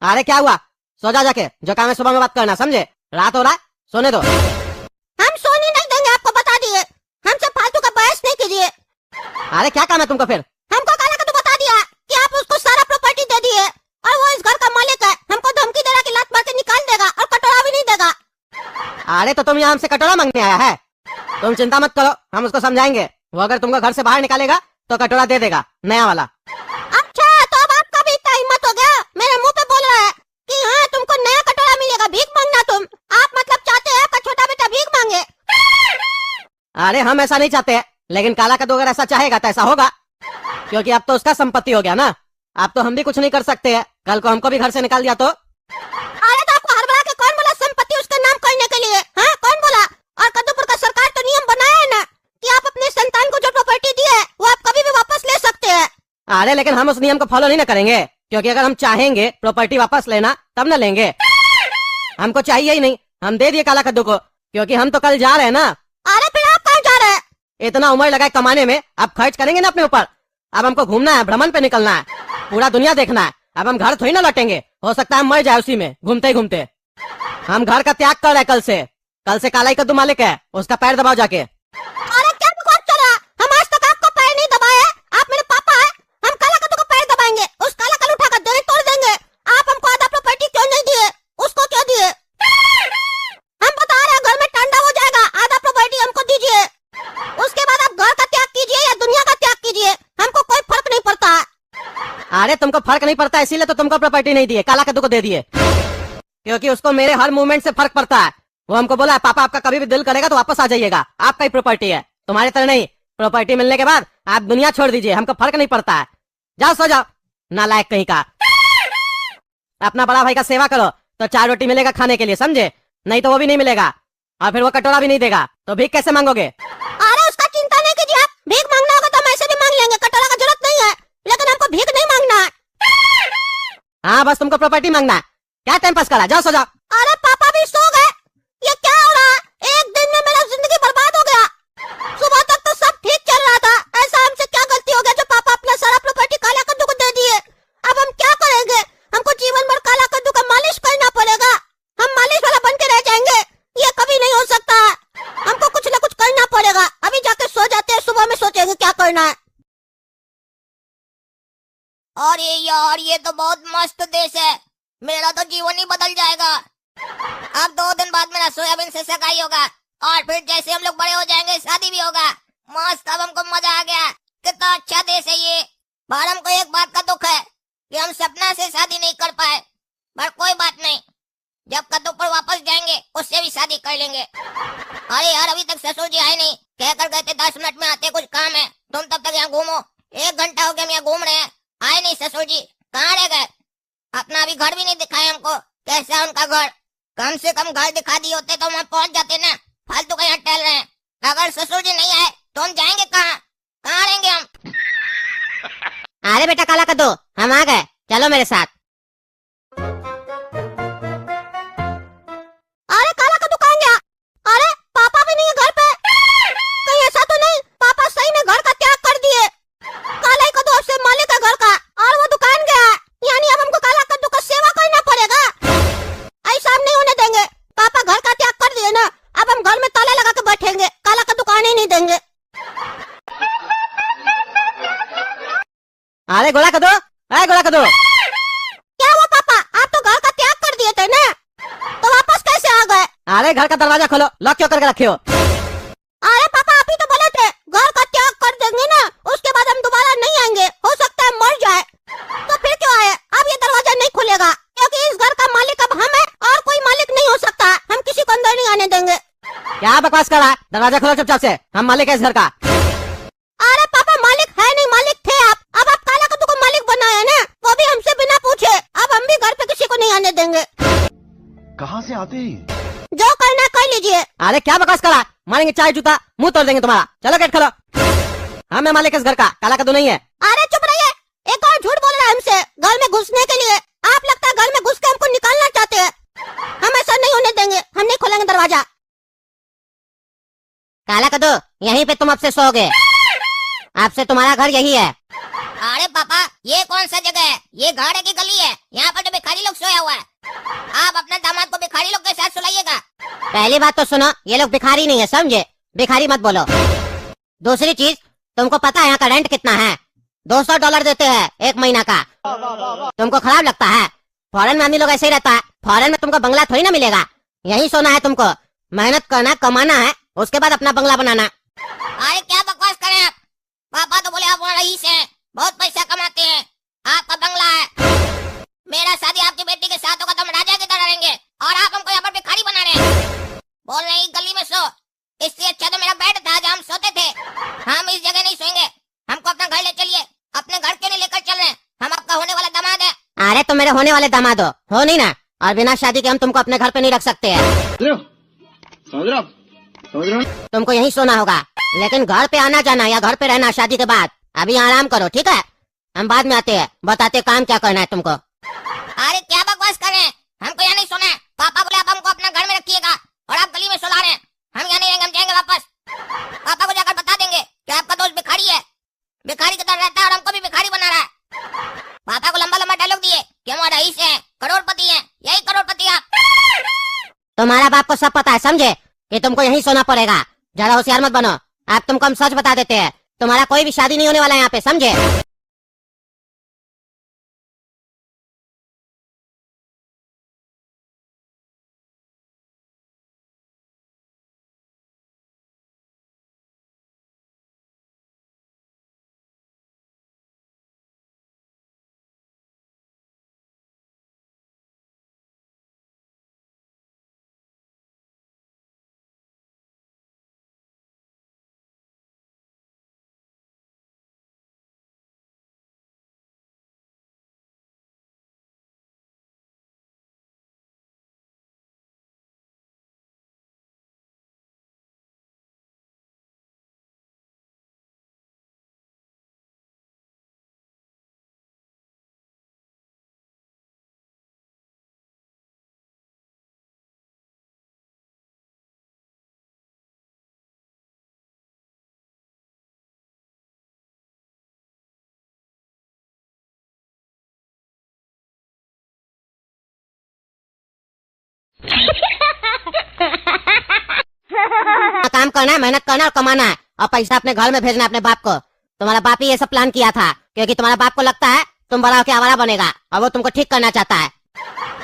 अरे क्या हुआ, सो जा जाके, जो काम है सुबह में बात करना, समझे? रात हो रहा है, सोने दो। हम सोने नहीं देंगे, आपको बता दिए। हमसे फालतू का बहस नहीं कीजिए। अरे क्या काम है तुमको फिर? हमको काला कद्दू बता दिया कि आप उसको सारा प्रॉपर्टी दे दिए और वो इस घर का मालिक है। हमको धमकी दे रहा कि लात मार के निकाल देगा और कटोरा भी नहीं देगा। अरे तो तुम यहाँ हमसे कटोरा मांगने आया है? तुम चिंता मत करो, हम उसको समझाएंगे। वो अगर तुमको घर से बाहर निकालेगा तो कटोरा दे देगा, नया वाला। अच्छा, तो अब आपका भी इतना हिम्मत हो गया, मेरे मुंह पे बोल रहा है कि हाँ तुमको नया कटोरा मिलेगा, भीख मांगना तुम। आप मतलब चाहते हैं आपका छोटा बेटा भीख मांगे? अरे हम ऐसा नहीं चाहते हैं, लेकिन काला कद्दू अगर ऐसा चाहेगा तो ऐसा होगा, क्योंकि अब तो उसका संपत्ति हो गया ना। अब तो हम भी कुछ नहीं कर सकते हैं, कल को हमको भी घर से निकाल दिया तो? अरे तो आपको हड़बड़ा के कौन बोला संपत्ति उसका नाम करने के लिए? हाँ, कौन बोला? और कद्दूपुर का सरकार तो नियम बनाया है ना कि आप अपने संतान को जो प्रॉपर्टी दी है वो आप कभी भी वापस ले सकते हैं। अरे लेकिन हम उस नियम को फॉलो नहीं ना करेंगे, क्योंकि अगर हम चाहेंगे प्रॉपर्टी वापस लेना तब न लेंगे। हमको चाहिए ही नहीं, हम दे दिए काला कद्दू को, क्योंकि हम तो कल जा रहे हैं ना। अरे फिर आप कहाँ जा रहे हैं? इतना उम्र लगाए कमाने में, अब खर्च करेंगे ना अपने ऊपर। अब हमको घूमना है, भ्रमण पे निकलना है, पूरा दुनिया देखना है। अब हम घर थोड़ी ना लौटेंगे, हो सकता है हम मर जाए उसी में घूमते ही घूमते। हम घर का त्याग कर रहे हैं कल से काला ही कद्दू मालिक है, उसका पैर दबाओ जाके। अरे क्या बकवास चल रहा? हम आज तक आपको पैर नहीं दबाए हैं, आप मेरे पापा हैं। हम काला कद्दू को पैर दबाएंगे, उस काला कल उठाकर दे तोड़ देंगे। आप हमको आधा प्रॉपर्टी क्यों नहीं दिए? उसको क्यों दिए? हम बता रहे हैं घर में ठंडा हो जाएगा, आधा प्रॉपर्टी हमको दीजिए। उसके बाद आप घर का त्याग कीजिए या दुनिया का त्याग कीजिए, हमको कोई फर्क नहीं पड़ता है। अरे तुमको फर्क नहीं पड़ता, इसीलिए तो तुमको प्रॉपर्टी नहीं दिए, काला कद्दू को दे दिए, क्योंकि उसको मेरे हर मूवमेंट से फर्क पड़ता है। वो हमको बोला है पापा आपका कभी भी दिल करेगा तो वापस आ जाइएगा, आपका ही प्रॉपर्टी है, तुम्हारी तरह नहीं। प्रॉपर्टी मिलने के बाद आप दुनिया छोड़ दीजिए, हमको फर्क नहीं पड़ता है। जाओ सो जाओ, नालायक कहीं का। अपना बड़ा भाई का सेवा करो तो 4 रोटी मिलेगा खाने के लिए, समझे? नहीं तो वो भी नहीं मिलेगा, और फिर वो कटोरा भी नहीं देगा, तो भीख कैसे मांगोगे? अरे उसका चिंता नहीं कीजिए आप, भीख मांगना होगा तो हम ऐसे भी मांग लेंगे, कटोरा का जरूरत नहीं है, लेकिन हमको भीख नहीं मांगना है। हाँ बस तुमको प्रॉपर्टी मांगना है, क्या टाइम पास करा, जाओ सो जाओ। अरे पापा भी सो गए, ये क्या हो रहा है? एक दिन में मेरा जिंदगी बर्बाद हो गया। सुबह तक तो सब ठीक चल रहा था, ऐसा हमसे क्या गलती हो गया जो पापा अपना सारा प्रॉपर्टी काला कद्दू को दे दिए? अब हम क्या करेंगे? हमको जीवन भर काला कद्दू का मालिश करना पड़ेगा, हम मालिश वाला बन के रह जाएंगे। ये कभी नहीं हो सकता है, हमको कुछ न कुछ करना पड़ेगा। अभी जाके सो जाते हैं, सुबह में सोचेंगे क्या करना है। अरे यार, ये तो बहुत मस्त देश है, मेरा तो जीवन ही बदल जाएगा। अब 2 दिन बाद मेरा सोयाबीन से सगाई होगा, और फिर जैसे हम लोग बड़े हो जाएंगे शादी भी होगा। मस्त, अब हमको मजा आ गया। कितना अच्छा देश है ये। पर हमको एक बात का दुख है कि हम सपना से शादी नहीं कर पाए, पर कोई बात नहीं, जब कद्दू पर वापस जाएंगे उससे भी शादी कर लेंगे। अरे यार, अभी तक ससुर जी आए नहीं, कहकर गए थे 10 मिनट में आते, कुछ काम है, तुम तब तक यहाँ घूमो। 1 घंटा हो गया हम यहाँ घूम रहे हैं, आए नहीं ससुर जी, कहाँ रह गए? अपना अभी घर भी नहीं दिखाया हमको, कैसा है उनका घर? कम से कम घर दिखा दिए होते तो हम पहुंच जाते ना, फालतू का यहाँ टहल रहे हैं। अगर ससुर जी नहीं आए तो हम जाएंगे कहाँ? कहाँ रहेंगे हम? अरे बेटा काला कद्दू, हम आ गए, चलो मेरे साथ। अरे काला कद्दू कहाँ गया? अरे पापा भी नहीं है घर पे, कहीं ऐसा तो नहीं पापा सही में घर का त्याग कर दिए? काला कद्दू अब से मालिक है घर का, और वो दुकान गया है, यानी अब हमको काला कद्दू का सेवा करना पड़ेगा। ऐसा हम नहीं होने देंगे, पापा घर का त्याग कर दिए ना, अब हम घर में ताला लगा के बैठेंगे, काला कद्दू आने ही नहीं देंगे। अरे गोला कद्दू, अरे गोला कद्दू, क्या हुआ पापा? आप तो घर का त्याग कर दिए थे ना, तो वापस कैसे आ गए? अरे घर का दरवाजा खोलो, लॉक क्यों करके रखे हो? अरे पापा अभी तो बोले थे घर का त्याग कर देंगे ना, उसके बाद हम दोबारा नहीं आएंगे, हो सकता है मर जाए, तो फिर क्यों आए? अब ये दरवाजा नहीं खुलेगा, क्योंकि इस घर का मालिक अब हम है और कोई मालिक नहीं हो सकता, हम किसी को अंदर नहीं आने देंगे। क्या बकवास कर रहा है? दरवाजा खोलो चुपचाप से, हम मालिक है इस घर का। अरे पापा मालिक है नहीं, मालिक थे आप, अब आप काला कद्दू को मालिक बनाया ना, वो भी हमसे बिना पूछे। अब हम भी घर पे किसी को नहीं आने देंगे। कहाँ से आते हैं? जो करना कर लीजिए। अरे क्या बकवास कर रहा है? मारेंगे चाय जूता, मुंह तोड़ देंगे तुम्हारा। चलो गेट खोलो, हम है मालिक इस घर का, काला कद्दू नहीं है। अरे चुप रहिए, एक और झूठ बोल रहा है हमसे घर में घुसने के लिए। आप लगता है घर में घुस के हमको निकालना चाहते हैं, हम ऐसा नहीं होने देंगे, हम नहीं खोलेंगे दरवाजा। काला कद्दू, यहीं पे तुम अब से सोओगे, अब से तुम्हारा घर यही है। अरे पापा, ये कौन सा जगह है? ये गाड़े की गली है, यहाँ पर तो भिखारी लोग सोया हुआ है। आप अपने दामाद को भिखारी लोग के साथ सुलाइएगा। पहली बात तो सुनो, ये लोग भिखारी नहीं है, समझे? भिखारी मत बोलो। दूसरी चीज, तुमको पता है यहाँ का रेंट कितना है? $200 देते हैं 1 महीना का। तुमको खराब लगता है? फॉरेन में आदमी लोग ऐसे ही रहता है। फॉरेन में तुमको बंगला थोड़ी ना मिलेगा, यही सोना है तुमको। मेहनत करना, कमाना है, उसके बाद अपना बंगला बनाना। अरे क्या बकवास करें आप? पापा तो बोले आप वहाँ रईस हैं, बहुत पैसा कमाते हैं, आपका बंगला है। मेरा शादी आपकी बेटी के साथ होगा तो हम राजा की तरह रहेंगे, और आप हमको यहाँ पर भिखारी बना रहे हैं। बोल रहे हैं गली में सो, इससे अच्छा तो मेरा बेड था जहाँ हम सोते थे। हम इस जगह नहीं सोएंगे, हमको अपना घर ले चलिए। अपने घर क्यों नहीं लेकर चल रहे हैं? हम आपका होने वाला दामाद है। अरे तुम मेरे होने वाले दामाद हो नहीं ना, और बिना शादी के हम तुमको अपने घर पे नहीं रख सकते हैं। तुमको यही सोना होगा, लेकिन घर पे आना जाना या घर पे रहना शादी के बाद। अभी आराम करो, ठीक है? हम बाद में आते हैं, बताते काम क्या करना है तुमको। अरे क्या बकवास कर रहे हैं? हमको यहाँ नहीं सोना है। पापा बोले आप हमको अपना घर में रखिएगा, और आप गली में सुला रहे हैं। हम यहाँ नहीं रहेंगे, हम जाएंगे वापस। पापा को जाकर बता देंगे कि आपका दोस्त भिखारी है, भिखारी की तरह रहता है और हमको भी भिखारी बना रहा है। पापा को लंबा लंबा डायलॉग दिए कि हम रईस हैं, करोड़पति हैं, यही करोड़पति आप। तुम्हारा बाप को सब पता है, समझे? कि तुमको यही सोना पड़ेगा। ज्यादा होशियार मत बनो। आप तुमको हम सच बता देते हैं, तुम्हारा कोई भी शादी नहीं होने वाला है यहाँ पे, समझे? काम करना है, मेहनत करना और कमाना है, और पैसा अपने घर में भेजना है अपने बाप को। तुम्हारा बाप ही ये सब प्लान किया था, क्योंकि तुम्हारा बाप को लगता है तुम बड़ा होकर आवारा बनेगा, और वो तुमको ठीक करना चाहता है।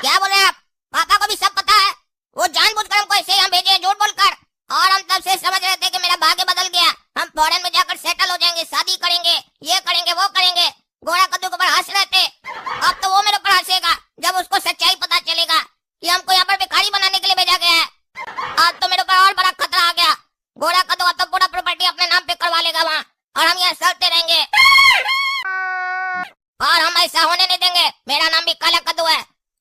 क्या बोल रहे हैं आप? पापा को भी सब पता है, वो जानबूझकर हमको ऐसे यहाँ भेजे हैं, झूठ बोलकर। और हम तब से समझ रहे थे कि मेरा भाग्य बदल गया, हम फॉरेन में जाकर सेटल हो जाएंगे, शादी करेंगे, ये करेंगे, वो करेंगे। घोड़ा कद्दू के ऊपर हंस रहे थे, अब तो वो मेरे ऊपर हंसेगा जब उसको सच्चाई पता चलेगा कि हमको यहाँ पर भिखारी बनाने के लिए भेजा गया है। आज तो मेरे ऊपर और बड़ा खतरा आ गया। घोड़ा कद्दू अब तो पूरा प्रॉपर्टी अपने नाम पे करवा लेगा वहाँ, और हम यहाँ सड़ते रहेंगे, और हम ऐसा होने नहीं देंगे। मेरा नाम भी काला कद्दू है,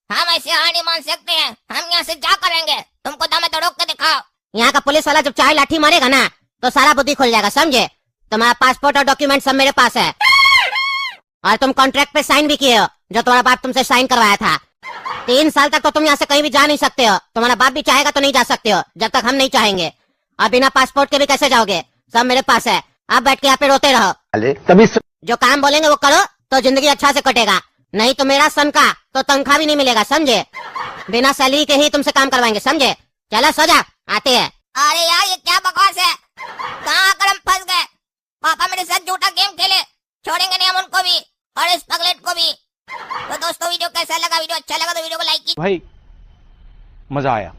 हम ऐसे हार नहीं मान सकते हैं। हम यहाँ से जा करेंगे, तुमको दम है तो रोक के दिखाओ। यहाँ का पुलिस वाला जब चाय लाठी मारेगा ना, तो सारा बुद्धि खुल जाएगा, समझे? तुम्हारा पासपोर्ट और डॉक्यूमेंट सब मेरे पास है, और तुम कॉन्ट्रैक्ट पे साइन भी किए हो, जो तुम्हारा बाप तुमसे साइन करवाया था। 3 साल तक तो तुम यहाँ से कहीं भी जा नहीं सकते हो। तुम्हारा बाप भी चाहेगा तो नहीं जा सकते हो, जब तक हम नहीं चाहेंगे। और बिना पासपोर्ट के भी कैसे जाओगे? सब मेरे पास है। आप बैठ के यहाँ पे रोते रहो। तभी जो काम बोलेंगे वो करो, तो जिंदगी अच्छा से कटेगा। नहीं तो मेरा सन का तो तनख्वाह भी नहीं मिलेगा, समझे? बिना सैलरी के ही तुमसे काम करवाएंगे, समझे? चलो सो जा, आते हैं। अरे यार ये क्या बकवास है? कहाँ आकर हम फंस गए? पापा मेरे साथ झूठा गेम खेले, छोड़ेंगे नहीं हम उनको भी, और इस पगलेट को भी। तो दोस्तों वीडियो कैसा लगा? वीडियो अच्छा लगा तो वीडियो को लाइक कीजिए भाई मजा आया।